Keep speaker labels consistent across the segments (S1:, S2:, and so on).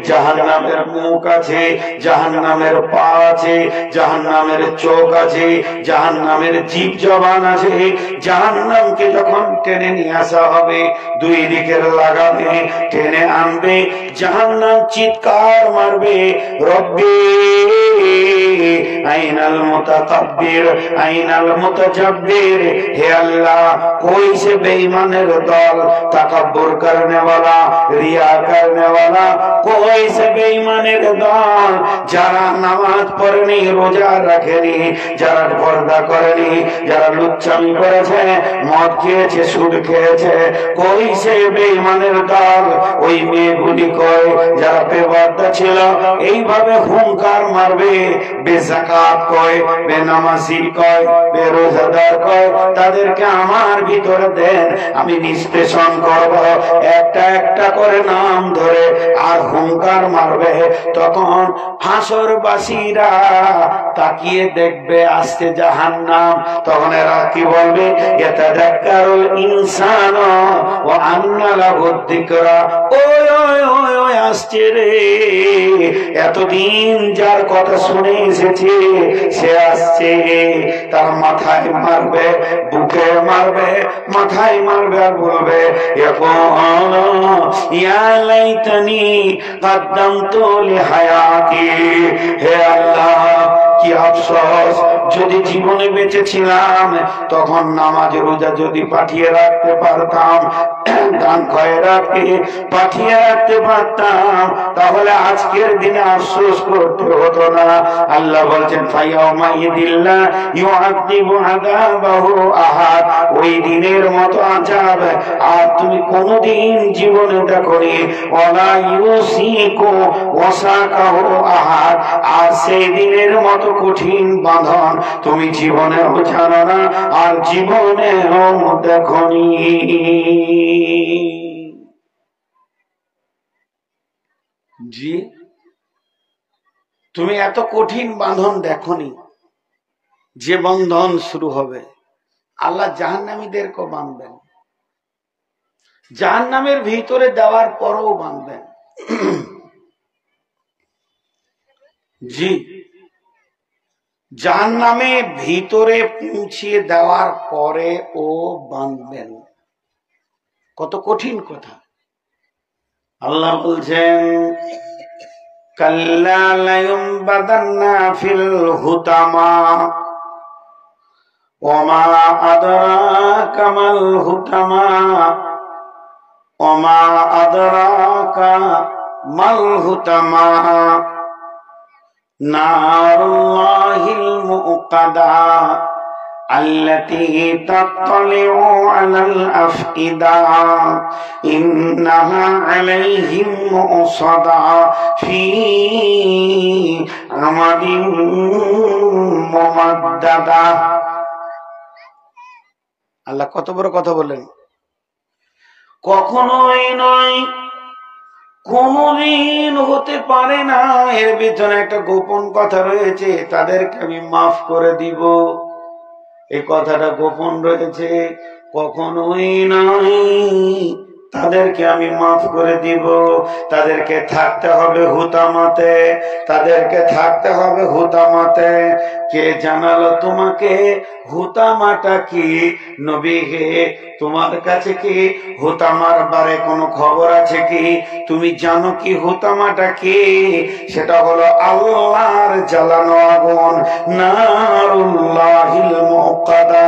S1: জাহান্নামের মুখ আছে, জাহান্নামের পা আছে, জাহান্নামের চোখ আছে, জাহান্নামের জিভ জবান আছে। জাহান্নামকে যখন টেনে নিয়ে আসা হবে, দুই দিকের লাগামে টেনে আনবে, জাহান্নাম চিৎকার মারবে, রব্বি আইনাল মুতাকাব্বির আইনাল মুতাজাব্বির, হে আল্লাহ कोई से बेईमाনের দল, তাকাব্বুর करने वाला, रिया करने वाला, कोई से बेईमाনের দল, যারা নামাজ পড়েনি, রোজা রাখেনি, যারা পর্দা করেনি, যারা লুচ্চামি করেছে, মদ খেয়েছে, সুদ খেয়েছে, कोई से বেঈমানের দল, ওই মেয়েগুলি কয় যারা বেপরদা ছিল, এইভাবে হুঙ্কার মারবে, বেযাকাত কয়, বেনামাজি কয়, বেরোজাদার কয়, তাদেরকে আমার ভিতরে দেন, আমি নিষ্পেষণ করব, একটা একটা করে নাম ধরে আর হুঙ্কার মারবে। তখন হাসরবাসীরা তাকিয়ে দেখবে আসছে জাহান্নাম, তখন এরা কি বলবে, ইয়াতাযাক্কারুল ইনসানু ওয়া আন্না লাহু যিকরা, ওই ওই ওই ওই আসছে রে, এতদিন যার কথা শুনে এসেছে সে আসছে। তার মাথায় মারবে, বুকে মারবে, মাথায় মারবে আর বলবে, ইয়া লাইতানি কদ্দামতু লিহায়াতি, হে আল্লাহ কি আফসোস, যদি জীবনে বেঁচে ছিলাম তখন নামাজ রোজা যদি পাঠিয়ে রাখতে পারতাম, দান খয়রাতকে পাঠিয়ে রাখতে পারতাম, তাহলে আজকের দিনে আফসোস করতে হতো না। আল্লাহ বলছেন ফায়াউমা ইদিল্লা ইউআযিবু আযাবাহু আহাদ, ওই দিনের মতো আযাব আর তুমি কোনদিন জীবনে দেখোনি, ওয়ালা ইউসিকু ওয়াসাকাহু আহাদ, আর সেই দিনের মতো কঠিন বাঁধন তুমি জীবনেও জানো না আর জীবনেও দেখোনি। জি, তুমি এত কঠিন বাঁধন দেখোনি, যে বন্ধন শুরু হবে। আল্লাহ জাহান্নামীদেরকেও বাঁধবেন, জাহান্নামের ভিতরে দেওয়ার পরও বাঁধবেন। জি, জাহান্নামে ভিতরে পৌঁছিয়ে দেওয়ার পরে ও বাঁধবেন। কত কঠিন কথা। আল্লাহ বলছেন কাল্লা লায়ুমবাদান্না ফিল হুতামা ওমা আদরাকা মাল হুতামা ওমা আদরাকা মাল হুতামা নারুল্লাহিল মুকাদা التي تطلع على الأفئدة إنها عليهم مؤصدة في عمد ممددة। আল্লাহ কত বড় কথা বলেন। কখনোই নয়, কোনদিন হতে পারে না, এর ভিতরে একটা গোপন কথা রয়েছে, তাদেরকে আমি মাফ করে দিব, এই কথাটা গোপন রয়েছে। কখনোই নয়, তাদেরকে আমি মাফ করে দিব। তাদেরকে থাকতে হবে হুতামাতে, তাদেরকে থাকতে হবে হুতামাতে। কে জানালো তোমাকে হুতামাটা কি? নবী হে, তোমার কাছে কি হুতামার বারে কোনো খবর আছে কি? তুমি জানো কি হুতামাটা কি? সেটা হলো আল্লাহর জ্বালানো আগুন, নারুল্লাহিল মুকাদা,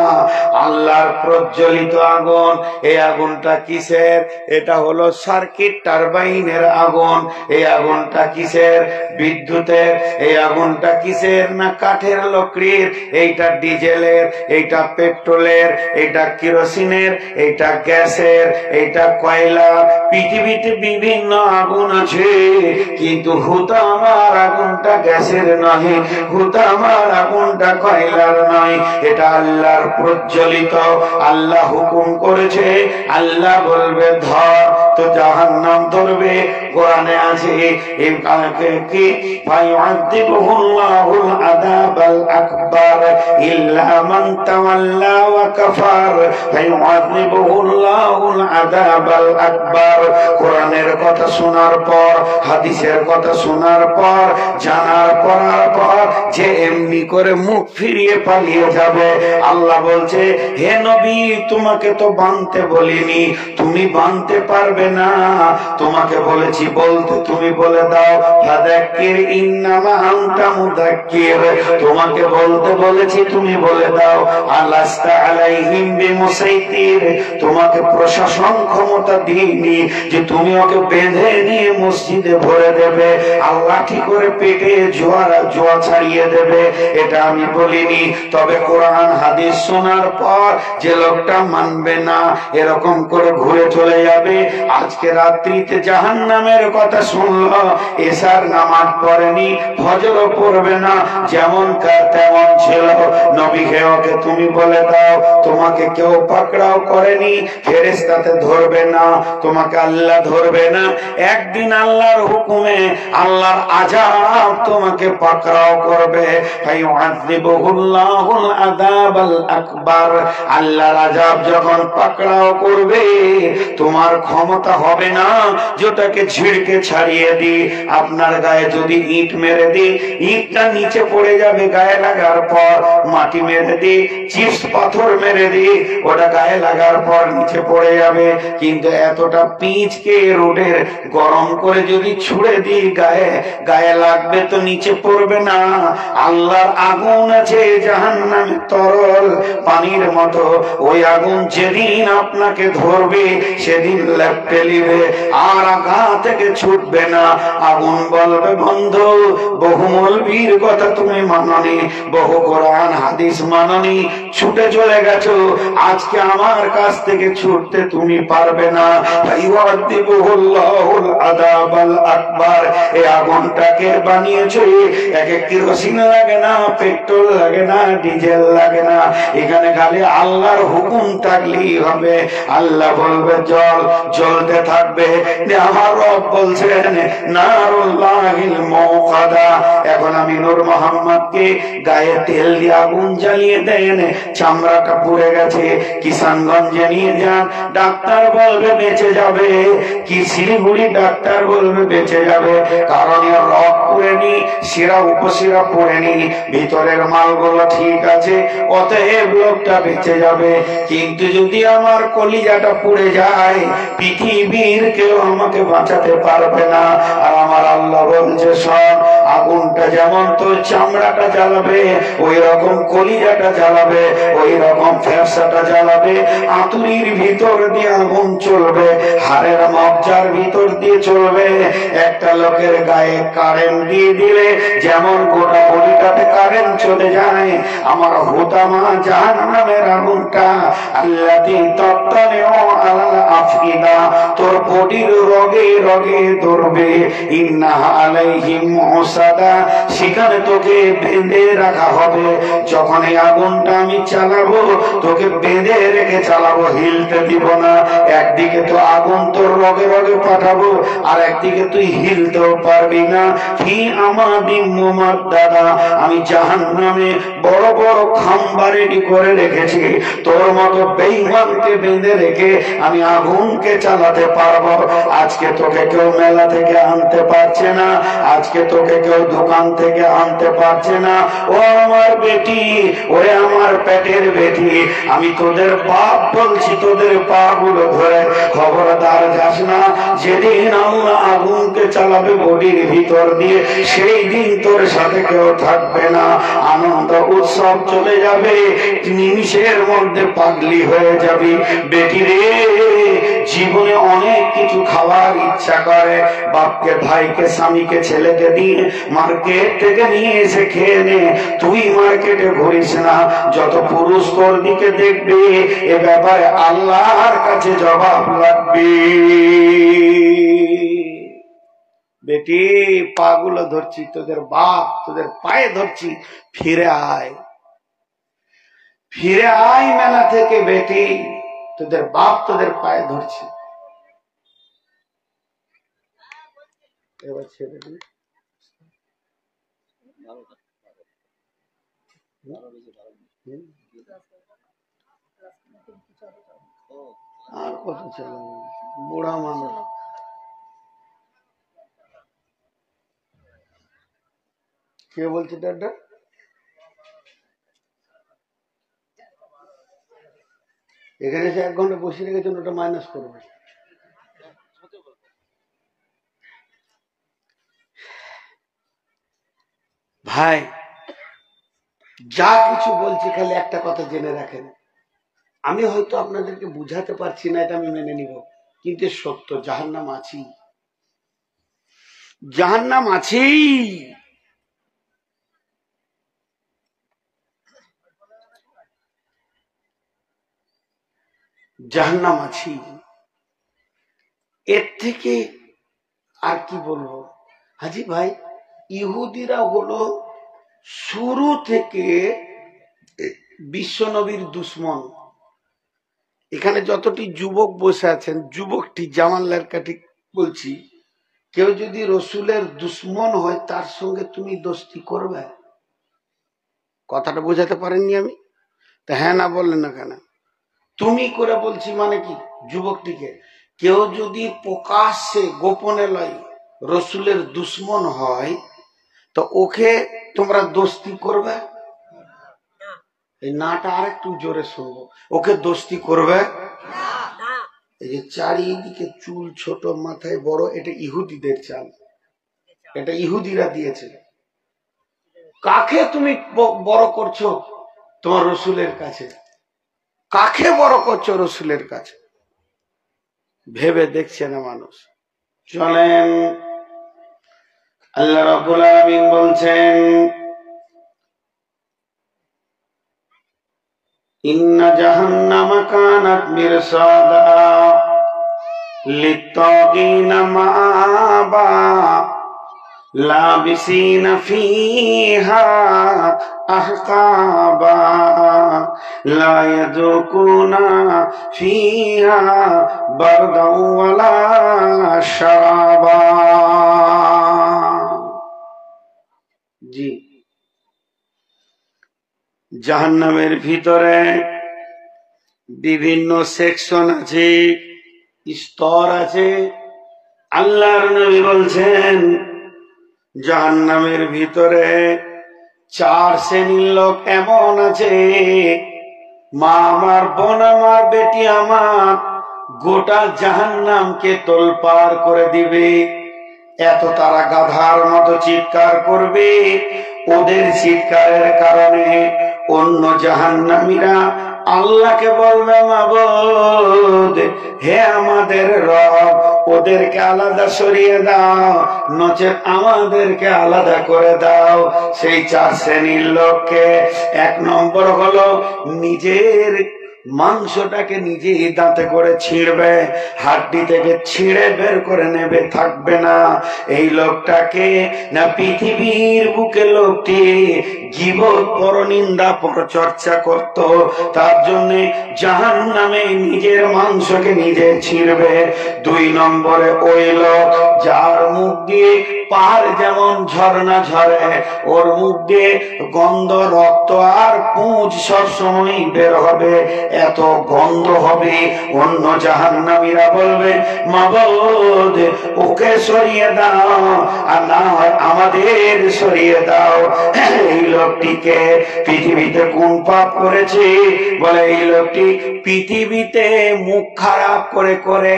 S1: আল্লাহর প্রজ্বলিত আগুন। এই আগুনটা কিসের? এটা হলো সার্কিট টারবাইনের আগুন। এই আগুনটা কিসের? বিদ্যুতের। এই আগুনটা কিসের? না কাঠের লকড়ির। এইটা ডিজেলের, এইটা পেট্রোলের, এইটা কেরোসিনের, এইটা গ্যাসের, এইটা কয়লা। পৃথিবীতে বিভিন্ন আগুন আছে, কিন্তু হুতামার আগুনটা গ্যাসের নয়, হুতামার আগুনটা কয়লার নয়। এটা আল্লাহর প্রজ্বলিত। আল্লাহ হুকুম করেছে, আল্লাহ বলবে ধর, তো জাহান্নাম ধরবে। কোরআনে আছে এই কালকে কি ফায়ুআযিবুহুল্লাহুল আযাবাল আকবার ইল্লা মান তাওয়াল্লা ওয়া কাফার ফায়ুআযিবুহুল্লাহুল আযাবাল আকবার। কোরআনের কথা শোনার পর, হাদিসের কথা শোনার পর, জানার পর যে এমনি করে মুখ ফিরিয়ে পালিয়ে যাবে, আল্লাহ বলছে হে নবী তোমাকে তো বানতে বলিনি, তুমি বানতে পারবে না। তোমাকে বলেছি বলতে, তুমি বলে দাও ফাযাক্কির ইন্নামা আনতা মুযাক্কির। তোমাকে বলতে বলেছি, তুমি বলে দাও আলাস্তা আলাইহিম বিমুসাইতির। তোমাকে প্রশাসন ক্ষমতা দিইনি যে তুমি ওকে বেঁধে নিয়ে মসজিদে ভরে দেবে, আল্লাহ ঠিক করে পেটে জোয়া ছাড়িয়ে দেবে, এটা আমি বলিনি। তবে কোরআন হাদিস শোনার পর যে লোকটা মানবে না, এরকম করে ঘুরে চলে যাবে, আজকে রাত্রিতে জাহান্নামের কথা শুনলো, এশার নামাজ পড়েনি, ফজরও পড়বে না, যেমন কার তেমন ছিল। নবীকে ওকে তুমি বলে দাও তোমাকে কেউ পাকড়াও করেনি, ফেরেশতাতে ধরবে না, তোমাকে আল্লাহ ধরবে না, একদিন আল্লাহর হুকুমে আল্লাহর আযাব তোমাকে পাকড়াও করবে। ফায়ুআযিবুহুল্লাহুল আযাবাল আকবার। আল্লাহর আযাব যখন পাকড়াও করবে, তোমার ক্ষমতা হবে না যেটাকে ঝিড়কে ছাড়িয়ে দি। আপনার গায়ে যদি ইট মেরে দি, ইটটা নিচে পড়ে যাবে গায়ে লাগার পর, মাটি মেরে দি, চিপস পাথর মেরে দি, ওটা গায়ে লাগার পর নিচে পড়ে যাবে। কিন্তু এতটা পিচকে রোডের গরম করে যদি ছুড়ে দি গায়ে, গায়ে লাগবে তো নিচে পড়বে না। আল্লাহর আগুন আছে জাহান্নামে তরল পানির মতো, ওই আগুন যেদিন আপনাকে ধরবে সেদিন লেপ্টে নিবে, আর আগা থেকে ছুটবে না। আগুন বলবে বন্ধু বহু মৌলবীর কথা তুমি মাননি, বহু কোরআন হাদিস মাননি, ছুটে চলে গেছো, আজকে আমার কাছ থেকে ছুটতে তুমি পারবে না। ফায়ুআযিবুহুল্লাহুল আযাবাল আকবার। এই আগুনটাকে বানিয়েছো, একে কেরোসিন লাগে না, পেট্রোল লাগে না, ডিজেল লাগে না, এখানে খালি আল্লাহর হুকুম থাকলেই হবে। আল্লাহ বলবে জল, জ্বলতে থাকবে। আমার রব বলছেন নারুল্লাহিল মুকাদা। এখন আমি নূর মোহাম্মদকে গায়ে তেল দিয়ে আগুন জ্বালিয়ে দেন, চামড়াটা পুড়ে গেছে, কিষানগঞ্জে নিয়ে যান, ডাক্তার বলবে বেঁচে যাবে, কি শিলিগুড়ি ডাক্তার বলবে বেঁচে যাবে, কারণ এর রক পুড়েনি, শিরা উপশিরা পুড়েনি, ভিতরের মালগুলো ঠিক আছে, অতএব লোকটা বেঁচে যাবে। কিন্তু যদি আমার কলিজাটা পুড়ে যায়, পৃথিবীর কেউ আমাকে বাঁচাতে পারবে না। আর আমার আল্লাহ বলছে শোন, আগুনটা যেমন তোর চামড়াটা জ্বালাবে, ওই রকম কলিজাটা জ্বালাবে, ওই রকম ফ্যাপসাটা জ্বালাবে, আতুরির ভিতর দিয়ে আগুন চলবে, হাড়ের মজ্জার ভিতর দিয়ে চলবে। একটা লোকের গায়ে কারেন্ট দিয়ে দিলে যেমন গোটা বডিটাতে কারেন্ট চলে যায়, আমার হুতামা জাহান্নামের আগুনটা আল্লাযী তাত্তালিউ আলাল আফইদা, তোর বডির রগে রগে ধরবে। ইন্নাহা আলাইহিম মুসাদা, সেখানে তোকে বেঁধে রাখা হবে। যখন এই আগুনটা আমি চালাবো, তোকে বেঁধে রেখে চালাবো, হিলতে দিব না। একদিকে তো আগুন তোর রগে রগে পাঠাবো, আর একদিকে তুই হিলতেও পারবি না। ফি আমাদিন মুমাদ্দাদা, আমি জাহান্নামে বড় বড় খাম্বা রেডি করে রেখেছি, তোর মতো বেঈমানকে বেঁধে রেখে আমি আগুনকে চালাতে পারবো। আজকে তোকে কেউ মেলা থেকে আনতে পারছে না, আজকে তোকে কেউ দোকান থেকে আনতে পারছে না। ও আমার বেটি, ওরে আমার পেটের বেটি, আমি তোদের বাপ বলছি, তোদের পা গুলো ধরে খবরদার যাস না। যেদিন আল্লাহ আগুনকে চালাবে বডির ভিতর দিয়ে, সেই দিন তোর সাথে কেউ থাকবে না। আনন্দ উৎসব চলে যাবে, নিমিষের মধ্যে পাগলি হয়ে যাবি। বেটি রে, জীবনে অনেক কিছু খাওয়ার ইচ্ছা করে, বাপকে, ভাইকে, স্বামীকে, ছেলেকে দিয়ে মার্কেট থেকে নিয়ে এসে খেয়ে নে। তুই মার্কেটে ঘুরিস না, যত পুরুষ তোর দিকে দেখবে এ ব্যাপারে আল্লাহর কাছে জবাব লাগবে। বেটি, পাগুলো ধরছি, তোদের বাপ তোদের পায়ে ধরছি, ফিরে আয়, ফিরে আয় মেলা থেকে বেটি, তোদের বাপ তোদের পায়ে ধরছি। এবার ছেড়ে দিই। আর কত চালাবো, বুড়া মানুষ। কে বলছে দাদা? এখানে এসে 1 ঘন্টা বসে রেখেছেন, ওটা মাইনাস করবে। ভাই যা কিছু বলছি খালি একটা কথা জেনে রাখেন, আমি হয়তো আপনাদেরকে বুঝাতে পারছি না, এটা আমি মেনে নিব, কিন্তু সত্য, জাহান্নাম আছেই, জাহান্নাম আছেই। জাহান্নাম আছেই, এর থেকে আর কি বলবো। হাজি ভাই, ইহুদিরা হলো শুরু থেকে বিশ্বনবীর দুশ্মন। এখানে যতটি যুবক বসে আছেন, যুবকটি জামাল কাটি বলছি, কেউ যদি রসুলের দুশ্মন হয় তার সঙ্গে তুমি দোস্তি করবে? কথাটা বোঝাতে পারেননি আমি? তা হ্যাঁ না বললেন না কেন? তুমি করে বলছি মানে কি? যুবকটিকে, কেউ যদি প্রকাশ্যে গোপনে লয় রসুলের দুশ্মন হয় তো ওকে তোমরা দোস্তি করবে? এই নাটা আর একটু জোরে শুনবো, ওকে দোস্তি করবে? এই যে চারিদিকে চুল ছোট, মাথায় বড়, এটা ইহুদিদের চাল, এটা ইহুদিরা দিয়েছে। কাকে তুমি বড় করছো তোমার রসুলের কাছে? কাকে বড় করছো রসুলের কাছে? ভেবে দেখছে না মানুষ। চলেন, আল্লাহ রাব্বুল আলামিন বলছেন, ইন্না জাহান্নামা কানাত মিরসাদা লিত্তাগিনা মাআবা লাবিসিনা ফিহা আহকাবা লা ইয়াযুকুনা ফিহা বারদাও ওয়ালা শারাবা। জি, জাহান্নামের ভিতরে বিভিন্ন সেকশন আছে, স্তর আছে। আল্লাহর নবী বলছেন জাহান্নামের ভিতরে 4 শ্রেণীর লোক এমন আছে, মা আমার, বোন আমার, বেটি আমার, গোটা জাহান্নামকে তোলপাড় করে দিবে। এত তারা গাধার মতো চিৎকার করবে, ওদের চিৎকারের কারণে অন্য জাহান্নামীরা আল্লাহকে বলবে, মাবুদ, হে আমাদের রব, ওদেরকে আলাদা সরিয়ে দাও, নচেত আমাদেরকে আলাদা করে দাও। সেই 4 শ্রেণীর লোককে, 1 নম্বর হলো নিজের মাংসটাকে নিজেই দাঁতে করে ছিঁড়বে, হাড্ডি থেকে ছিঁড়ে বের করে নেবে, থাকবে না। এই লোকটাকে না পৃথিবীর বুকে লোকটি গীবত, পরনিন্দা, পরচর্চা করত, তার জন্য জাহান্নামে নিজের মাংসকে নিজে ছিঁড়বে। 2 নম্বরে ওই লোক যার মুখ দিয়ে পার যেমন ঝর্ণা ঝরে, ওর মুখ দিয়ে গন্ধ, রক্ত আর পুঁজ সবসময় বের হবে, এত গন্ধ হবে। অন্য জাহান্নামীরা বলবে, মাবুদ, ওকে সরিয়ে দাও, আর না হয় আমাদের সরিয়ে দাও। এই লোকটিকে পৃথিবীতে কোন পাপ করেছে? বলে এই লোকটি পৃথিবীতে মুখ খারাপ করে করে,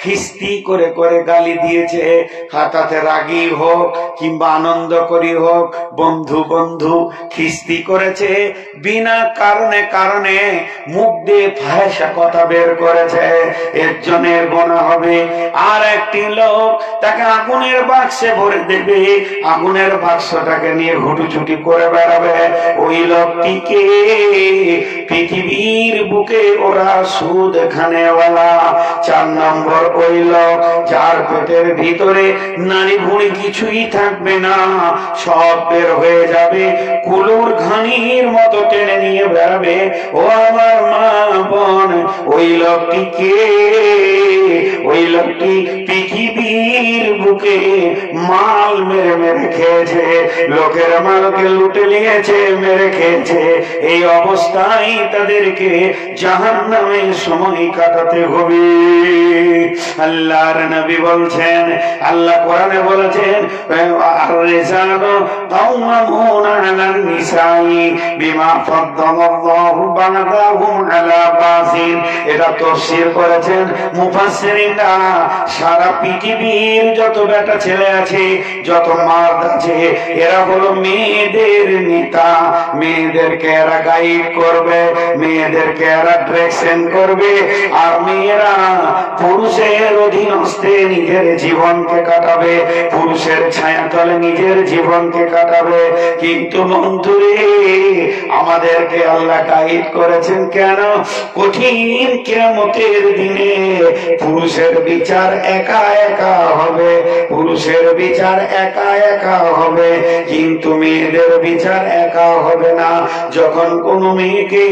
S1: খিস্তি করে করে গালি দিয়েছে। হাতাতে রাগী হোক কিংবা আনন্দ করি হোক, বন্ধু বন্ধু খিস্তি করেছে, বিনা কারণে কারণে মুখ দিয়ে ফাহেসা কথা বের করেছে, এর জন্য গোনা হবে। আর একটি লোক তাকে আগুনের বাক্সে ভরে দেবে, আগুনের বাক্সটাকে নিয়ে হুটুছুটি করে বেড়াবে। ওই লোকটিকে পৃথিবীর বুকে ওরা সুদ খানেওয়ালা। 4 নম্বর ওই লোক যার পেটের ভিতরে নারী ভুঁড়ি কিছুই থাকবে না, সব বের হয়ে যাবে, কুলোর ঘানির মতো টেনে নিয়ে বেড়াবে। ও আমার মা বোন, ওই লোকটি কে? ওই লোকটি পৃথিবীর বুকে মাল মেরে মেরে খেয়েছে, লোকের মালকে লুটে নিয়েছে, মেরে খেয়েছে। এই অবস্থায় তাদেরকে জাহান্নামে সময় কাটাতে হবে। আল্লাহর নবী বলছেন, আল্লাহ কোরআনে বলেছেন, আর-রিজালু কাওয়ামুনা আলান নিসাই বিমা ফাদ্দালাল্লাহু বা'দাহুম আলা বাযিন। এটা তাফসীর করেছেন মুফাসসিরিনরা। সারা পৃথিবীর যত বেটা ছেলে আছে, যত মার্দ আছে, এরা হলো মেয়েদের নেতা। মেয়েদেরকে এরা গাইড করবে, মেয়েদেরকে এরা ডিরেকশন করবে, আর মেয়েরা পুরুষের অধীনস্থে নিজের জীবনকে কাটাবে, পুরুষের ছায়াতলে নিজের জীবনকে কাটাবে। কিন্তু বন্ধুরে, আমাদেরকে আল্লাহ গাইড করেছেন কেন? কঠিন কিয়ামতের দিনে পুরুষের বিচার একা একা হবে, পুরুষের বিচার একা একা হবে, কিন্তু মেয়েদের বিচার একা হবে না। যখন কোন মেয়েকে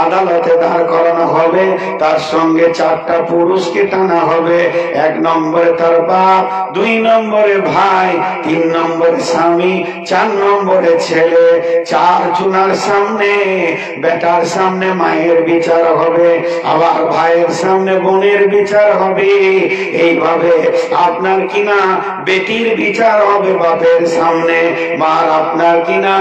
S1: আদালতে দাঁড় করানো হবে, তার সঙ্গে 4টা পুরুষকে টানা হবে। 1 নম্বরে তার বাপ, 2 নম্বরে ভাই, 3 নম্বরে স্বামী, 4 নম্বরে ছেলে। 4 জনের সামনে, বেটার সামনে মায়ের বিচার হবে, আবার ভাইয়ের সামনে বোনের বিচার হবে। এইভাবে আপনার কিনা বেটির বিচার হবে বাপের সামনে, মার আপনার কিনা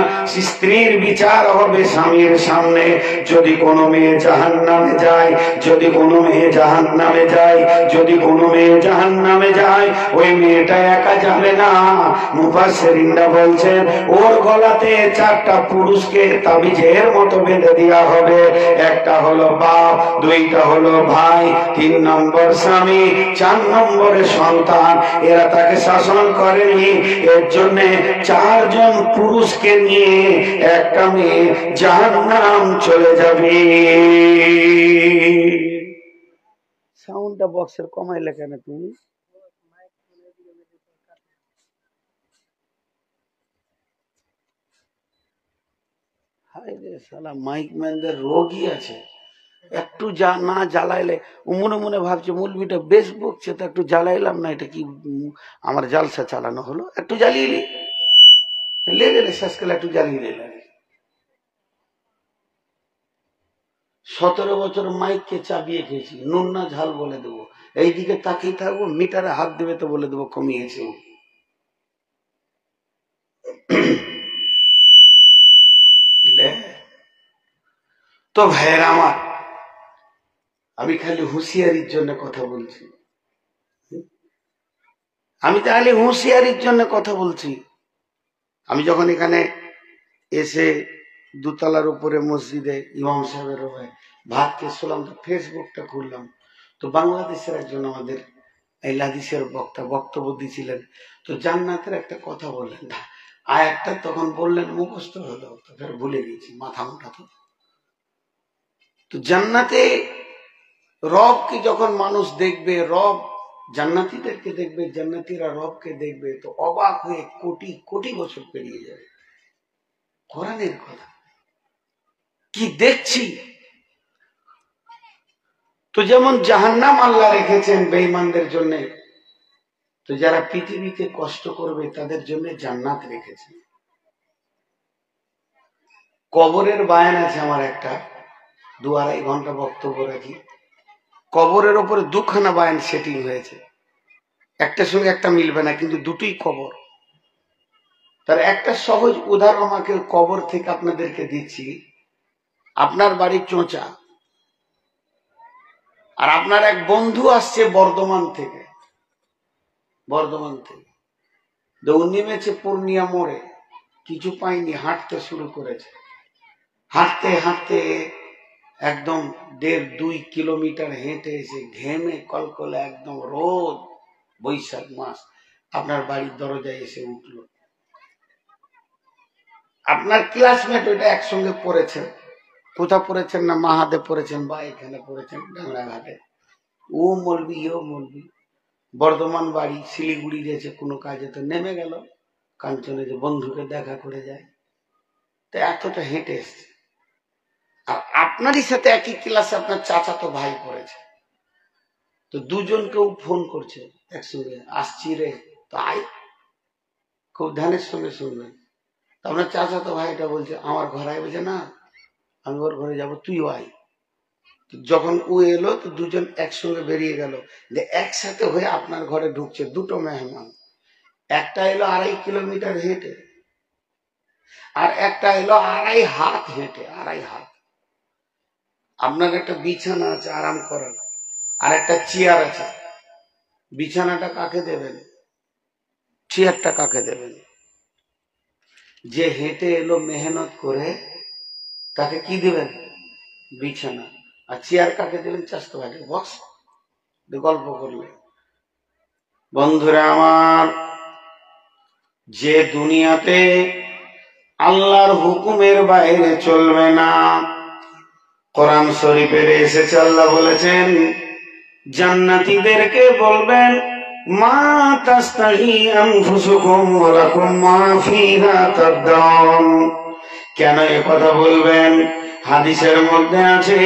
S1: স্ত্রীর বিচার হবে স্বামীর সামনে। যদি কোনো মেয়ে জাহান্নামে যায়, যদি কোনো মেয়ে জাহান্নামে যায়, যদি কোনো মেয়ে জাহান্নামে যায়, ওই মেয়েটা একা যাবে না। মুফাসসিরিনরা বলছেন, ওর গলাতে 4টা পুরুষকে তাবিজের মতো বেঁধে দেওয়া হবে। একটা হলো বাপ, 2টা হলো ভাই, 3 নম্বর স্বামী, 4 নম্বরে সন্তান। এরা তাকে শাসন করেনি, এর জন্য 4 জন পুরুষকে নিয়ে একটা মেয়ে জাহান্নাম চলে যাবে। সাউন্ডটা বক্সের কমাইলে কেন তুমি? হায় রে শালা, মাইক ম্যানদের রোগই আছে। একটু না জ্বালাইলে মনে মনে ভাবছে মুলবিটা বেশ বকছে, তো একটু জ্বালাইলাম না, এটা কি আমার জালসা চালানো হলো? একটু জ্বালিয়ে লে শেষ করে একটু জ্বালিয়ে নিলে। 17 বছর মাইককে চাবিয়ে খেয়েছি, নুন না ঝাল বলে দেবো। এইদিকে তাকিয়ে থাকবো, মিটারে হাত দেবে তো বলে দেবো কমিয়েছে। তো ভাইয়ের আমার, আমি খালি হুঁশিয়ারির জন্য কথা বলছি, আমি তাহলে হুঁশিয়ারির জন্য কথা বলছি। আমি যখন এখানে এসে 2 তলার উপরে মসজিদে ইমাম সাহেবের ভাত খেয়ে শুনলাম, তো ফেসবুকটা খুললাম, তো বাংলাদেশের একজন আমাদের এই হাদিসের বক্তব্য দিয়েছিলেন। তো জান্নাতের একটা কথা বললেন, আয়াতটা তখন বললেন, মুখস্থ হলো, তো ফের ভুলে গেছি, মাথা মোটা। তো জান্নাতে রবকে যখন মানুষ দেখবে, রব জান্নাতীদেরকে দেখবে, জান্নাতীরা রবকে দেখবে, তো অবাক হয়ে কোটি কোটি বছর পেরিয়ে যাবে। কোরআনের কথা কি দেখছি। তো যেমন জাহান্নাম আল্লাহ রেখেছেন বেঈমানদের জন্য, তো যারা পৃথিবীতে কষ্ট করবে তাদের জন্য জান্নাত রেখেছেন। কবরের বায়ান আছে আমার একটা, 2-2.5 ঘন্টা বক্তব্য রাখি। কবরের ওপরে 2খানা বায়ান সেটিং হয়েছে, একটার সঙ্গে একটা মিলবে না, কিন্তু দুটোই কবর। তার একটা সহজ উদাহরণ আমাকে কবর থেকে আপনাদেরকে দিচ্ছি। আপনার বাড়ি চোঁচা, আর আপনার এক বন্ধু আসছে বর্ধমান থেকে, নেমেছে পূর্ণিয়া মোড়ে, কিছু পাইনি, হাঁটতে শুরু করেছে। হাঁটতে হাঁটতে একদম 1.5-2 কিলোমিটার হেঁটে এসে ঘেমে কলকলে, একদম রোদ, বৈশাখ মাস, আপনার বাড়ির দরজায় এসে উঠল। আপনার ক্লাসমেট ওইটা একসঙ্গে পড়েছেন, কোথা পড়েছেন না মাহাদে পড়েছেন, বা এখানে পড়েছেন ডাঙ্গাঘাটে, ও মলবি, ও মলবি। বর্ধমান বাড়ি, শিলিগুড়ি গেছে কোনো কাজে, তো নেমে গেল কাঞ্চনে যে বন্ধুকে দেখা করে যায়, তো এতটা হেঁটে এসছে। আর আপনারই সাথে একই ক্লাসে আপনার চাচাতো ভাই পড়েছে, তো দুজনকেও ফোন করছে একসঙ্গে, আসছি রে, তো আয়, খুব ধ্যানের সঙ্গে শুনবেন। আপনার চাচাতো ভাইটা বলছে আমার ঘর আয়, বলছে না আমি ওর ঘরে যাবো, তুইও আয়। যখন ও এলো তো দুজন একসঙ্গে বেরিয়ে গেল, যে একসাথে হয়ে আপনার ঘরে ঢুকছে দুটো মেহমান। একটা এলো 2.5 কিলোমিটার হেঁটে, আর একটা এলো 2.5 হাত হেঁটে, 2.5 হাত। আপনার একটা বিছানা আছে আরাম করার, আর একটা চেয়ার আছে। বিছানাটা কাকে দেবেন, চেয়ারটা কাকে দেবেন? যে হেঁটে এলো মেহনত করে তাকে কি দিবেন? বিছানা। আর চেয়ার কাকে দিলেন? চাস্তো ভাইকে, বক্স গল্প করলে। বন্ধুরা আমার, যে দুনিয়াতে আল্লাহর হুকুমের বাইরে চলবে না, কোরআন শরীফে এসেছে আল্লাহ বলেছেন জান্নাতীদেরকে বলবেন মা তাস্তাহি আনফুসুকুম ওয়া লাকুম মা ফিহা তাদদাউন। কেন এ কথা বলবেন? হাদিসের মধ্যে আছে